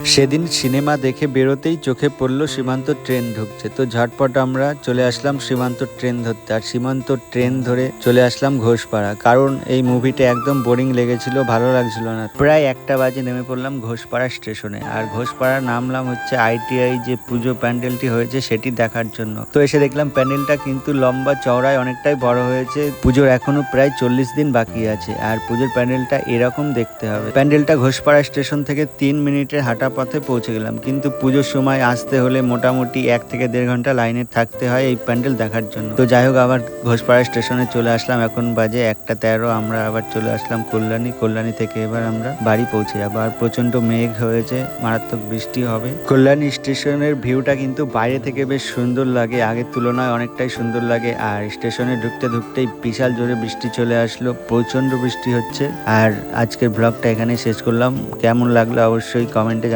সেদিন সিনেমা দেখে বেরোতেই চোখে পড়লো সীমান্ত ট্রেন ঢুকছে, তো ঝটপট আমরা চলে আসলাম সীমান্ত ট্রেন ধরতে। আর সীমান্ত ট্রেন ধরে চলে আসলাম ঘোষপাড়া, কারণ এই মুভিটা একদম বোরিং লেগেছিল, ভালো লাগছিল না। প্রায় 1টা বাজে নেমে পড়লাম ঘোষপাড়া স্টেশনে। আর ঘোষপাড়া নামলাম হচ্ছে আইটিআই যে পুজো প্যান্ডেলটি হয়েছে সেটি দেখার জন্য। তো এসে দেখলাম প্যান্ডেলটা কিন্তু লম্বা চওড়ায় অনেকটাই বড় হয়েছে। পুজোর এখনো প্রায় 40 দিন বাকি আছে, আর পুজোর প্যান্ডেলটা এরকম দেখতে হবে। প্যান্ডেলটা ঘোষপাড়া স্টেশন থেকে 3 মিনিটের হাঁটা পথে পৌঁছে গেলাম, কিন্তু পুজোর সময় আসতে হলে মোটামুটি 1 থেকে 1.5 ঘন্টা লাইনে থাকতে হয় এই প্যান্ডেল দেখার জন্য। তো যাই হোক, আবার ঘোষপাড়া স্টেশনে চলে আসলাম। এখন বাজে 1টা 13। আমরা আবার চলে আসলাম কল্যাণী থেকে এবার আমরা বাড়ি পৌঁছে যাবো। আর প্রচন্ড মেঘ হয়েছে, মারাত্মক বৃষ্টি হবে। কল্যাণী স্টেশনের ভিউটা কিন্তু বাইরে থেকে বেশ সুন্দর লাগে, আগের তুলনায় অনেকটাই সুন্দর লাগে। আর স্টেশনে ঢুকতেই বিশাল জোরে বৃষ্টি চলে আসলো, প্রচন্ড বৃষ্টি হচ্ছে। আর আজকের ব্লগটা এখানে শেষ করলাম। কেমন লাগলো অবশ্যই কমেন্টে